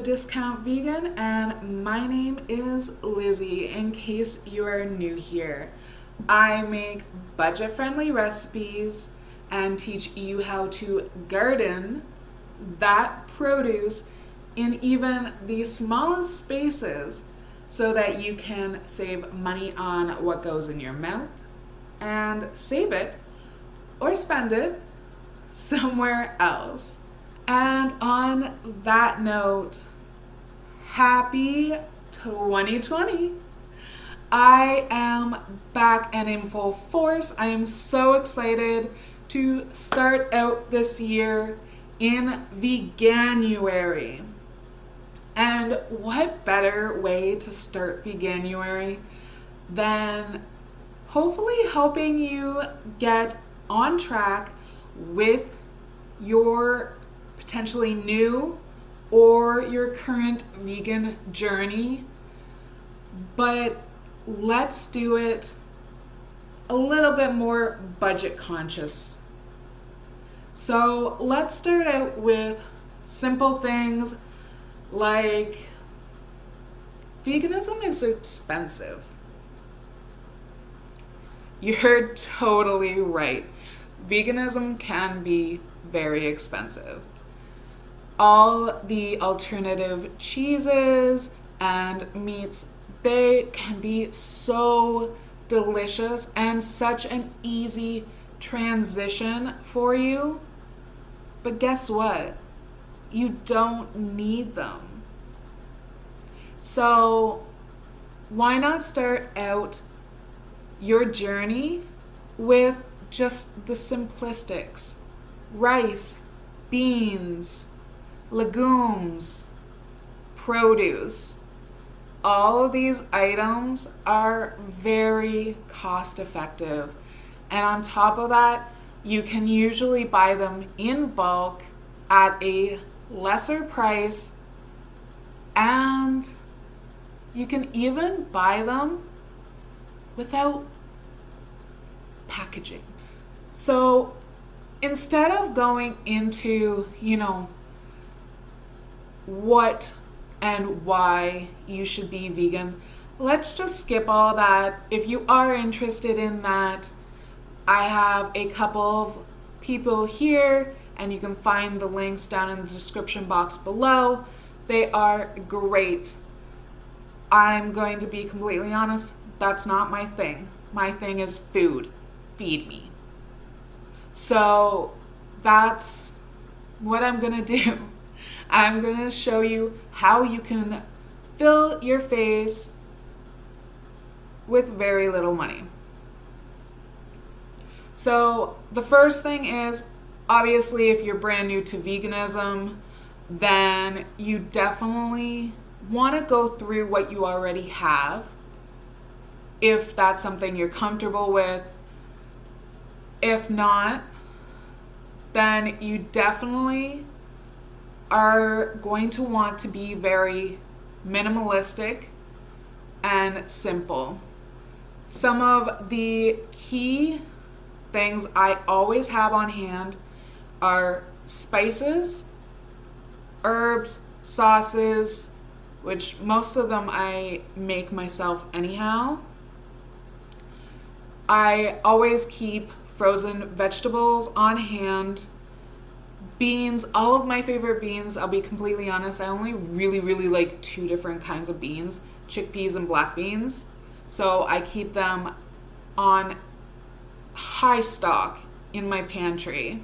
Discount Vegan, and my name is Lizzie, in case you are new here. I make budget-friendly recipes and teach you how to garden that produce in even the smallest spaces so that you can save money on what goes in your mouth and save it or spend it somewhere else. And on that note, happy 2020. I am back and in full force. I am so excited to start out this year in Veganuary. And what better way to start Veganuary than hopefully helping you get on track with your potentially new or your current vegan journey, but let's do it a little bit more budget conscious. So let's start out with simple things like veganism is expensive. You're totally right. Veganism can be very expensive. All the alternative cheeses and meats, they can be so delicious and such an easy transition for you. But guess what? You don't need them. So why not start out your journey with just the simplistics? Rice, beans, legumes, produce. All of these items are very cost effective. And on top of that, you can usually buy them in bulk at a lesser price, and you can even buy them without packaging. So instead of going into, what and why you should be vegan, let's just skip all that. If you are interested in that, I have a couple of people here, and you can find the links down in the description box below. They are great. I'm going to be completely honest, that's not my thing. My thing is food. Feed me. So that's what I'm gonna do. I'm gonna show you how you can fill your face with very little money. So the first thing is, obviously, if you're brand new to veganism, then you definitely want to go through what you already have, if that's something you're comfortable with. If not, then you definitely are going to want to be very minimalistic and simple. Some of the key things I always have on hand are spices, herbs, sauces, which most of them I make myself anyhow. I always keep frozen vegetables on hand. Beans, all of my favorite beans, I'll be completely honest, I only really like two different kinds of beans, chickpeas and black beans. So I keep them on high stock in my pantry.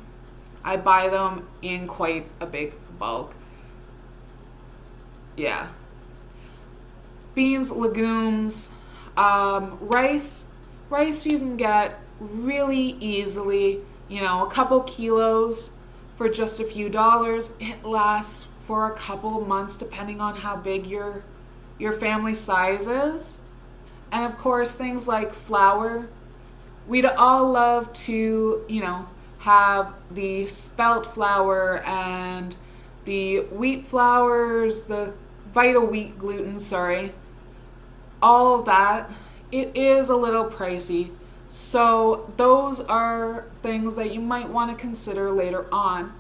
I buy them in quite a big bulk. Yeah. Beans, legumes, rice you can get really easily, a couple kilos for just a few dollars. It lasts for a couple months depending on how big your family size is. And of course, things like flour. We'd all love to, have the spelt flour and the wheat flours, the vital wheat gluten, all of that. It is a little pricey. So those are things that you might want to consider later on.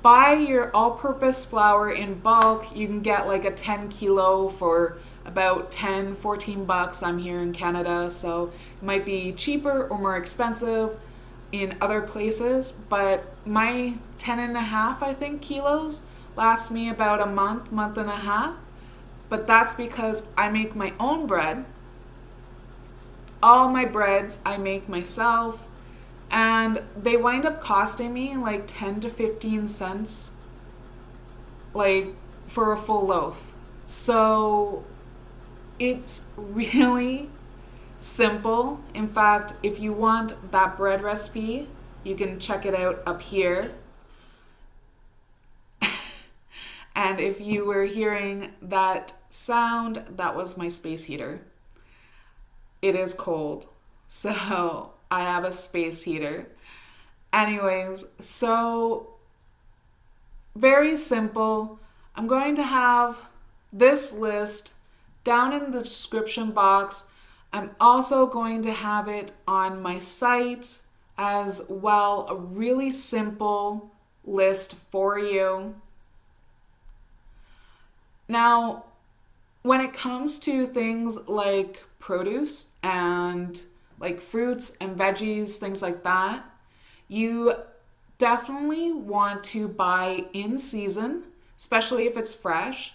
buy your all-purpose flour in bulk, you can get like a 10 kilo for about 10, 14 bucks. I'm here in Canada, so it might be cheaper or more expensive in other places, but my 10 and a half, I think, kilos lasts me about a month and a half. But that's because I make my own bread. All my breads I make myself, and they wind up costing me like 10 to 15 cents like for a full loaf. So it's really simple. In fact, if you want that bread recipe, you can check it out up here. And if you were hearing that sound, that was my space heater. It is cold, so I have a space heater. Anyways, so very simple. I'm going to have this list down in the description box. I'm also going to have it on my site as well, a really simple list for you. Now, when it comes to things like produce and like fruits and veggies, things like that, you definitely want to buy in season, especially if it's fresh.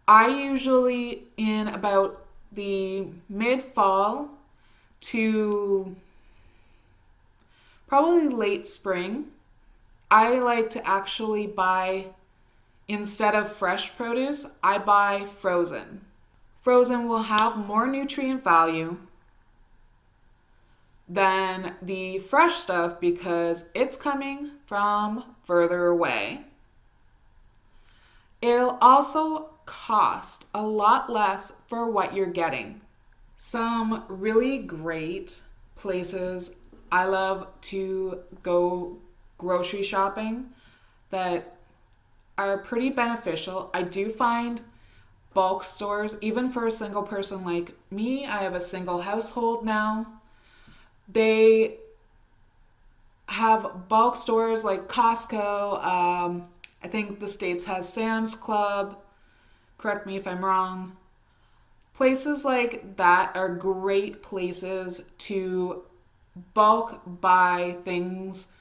I usually, in about the mid-fall to probably late spring, I like to actually buy, instead of fresh produce, I buy frozen. Frozen will have more nutrient value than the fresh stuff because it's coming from further away. It'll also cost a lot less for what you're getting. Some really great places I love to go grocery shopping that are pretty beneficial. I do find bulk stores, even for a single person like me, I have a single household now. They have bulk stores like Costco. I think the States has Sam's Club. Correct me if I'm wrong. Places like that are great places to bulk buy things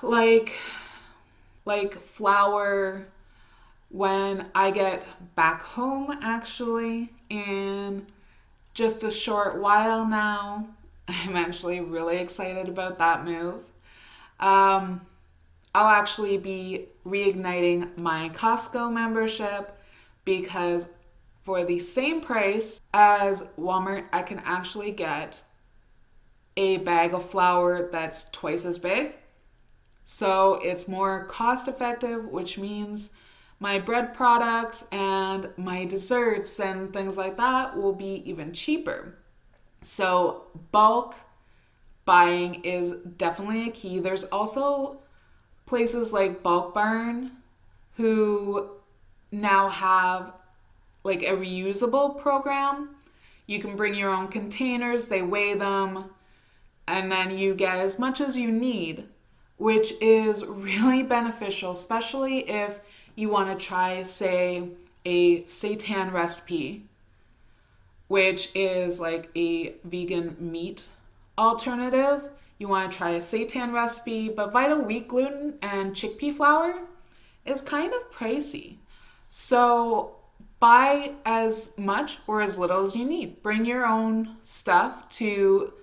like flour. When I get back home, actually, in just a short while now, I'm actually really excited about that move. I'll actually be reigniting my Costco membership because for the same price as Walmart, I can actually get a bag of flour that's twice as big. So it's more cost effective, which means my bread products and my desserts and things like that will be even cheaper. So bulk buying is definitely a key. There's also places like Bulk Barn who now have like a reusable program. You can bring your own containers, they weigh them, and then you get as much as you need, which is really beneficial, especially if you want to try, say, a seitan recipe, which is like a vegan meat alternative. You want to try a seitan recipe, but Vital Wheat gluten and chickpea flour is kind of pricey. So buy as much or as little as you need. Bring your own stuff to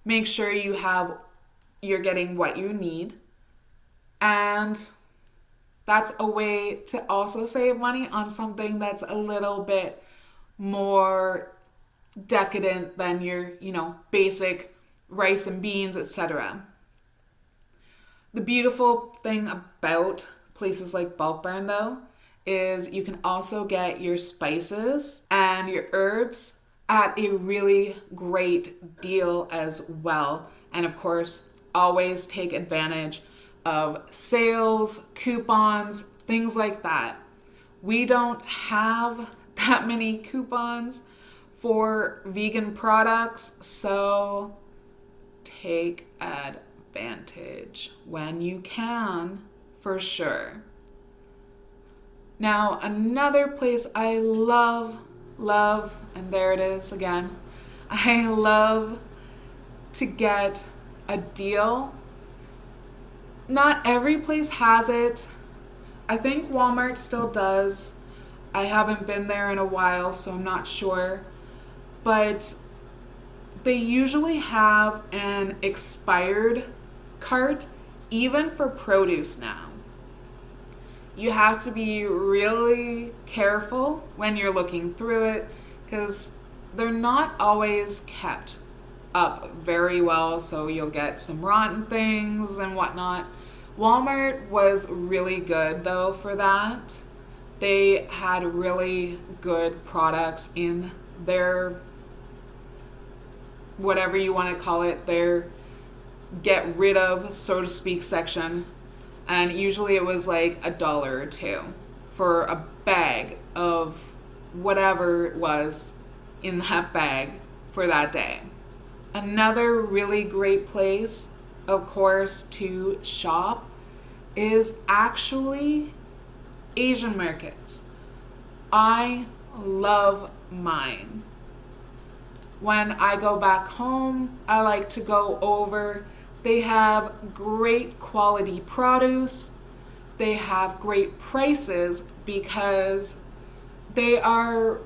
make sure you're getting what you need. And that's a way to also save money on something that's a little bit more decadent than your, basic rice and beans, etc. The beautiful thing about places like Bulk Barn, though, is you can also get your spices and your herbs at a really great deal as well. And of course, always take advantage of sales, coupons, things like that. We don't have that many coupons for vegan products, so take advantage. advantage when you can, for sure. Now, another place I love, and there it is again, I love to get a deal. Not every place has it. I think Walmart still does. I haven't been there in a while, so I'm not sure. But they usually have an expired cart, even for produce now. You have to be really careful when you're looking through it because they're not always kept up very well, so you'll get some rotten things and whatnot. Walmart was really good though for that. They had really good products in their, whatever you want to call it, their get rid of, so to speak, section. And usually it was like $1 or $2 for a bag of whatever it was in that bag for that day. Another really great place, of course, to shop is actually Asian markets. I love mine. When I go back home, I like to go over. They have great quality produce. They have great prices because they are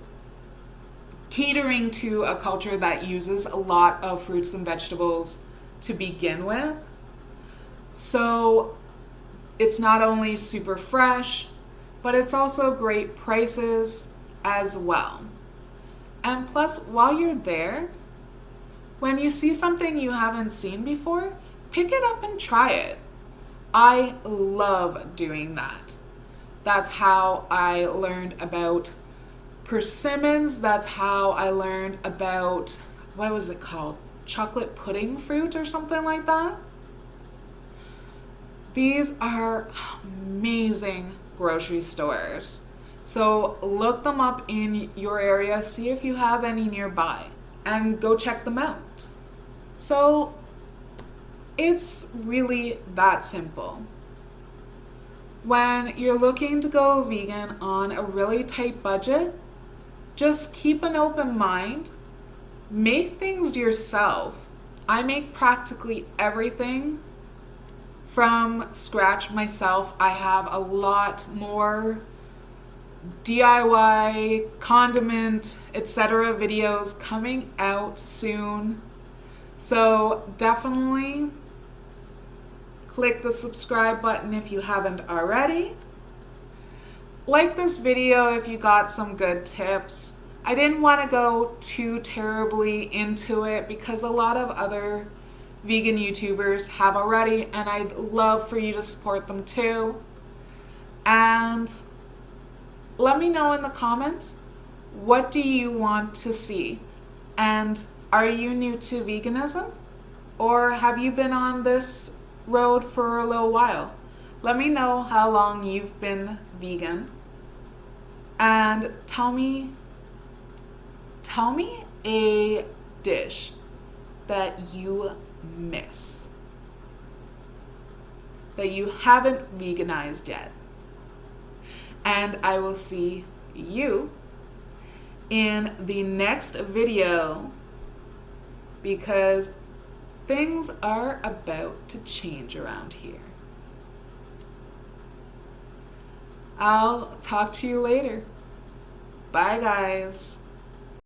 catering to a culture that uses a lot of fruits and vegetables to begin with. So it's not only super fresh, but it's also great prices as well. And plus, while you're there, when you see something you haven't seen before, pick it up and try it. I love doing that. That's how I learned about persimmons. That's how I learned about, what was it called? Chocolate pudding fruit or something like that. These are amazing grocery stores. So look them up in your area, see if you have any nearby, and go check them out. So it's really that simple. When you're looking to go vegan on a really tight budget, just keep an open mind. Make things yourself. I make practically everything from scratch myself. I have a lot more DIY, condiment, etc. videos coming out soon. So definitely click the subscribe button if you haven't already. Like this video if you got some good tips. I didn't want to go too terribly into it because a lot of other vegan YouTubers have already, and I'd love for you to support them too. And let me know in the comments, what do you want to see? And are you new to veganism? Or have you been on this road for a little while? Let me know how long you've been vegan. And tell me a dish that you miss, that you haven't veganized yet. And I will see you in the next video because things are about to change around here. I'll talk to you later. Bye, guys.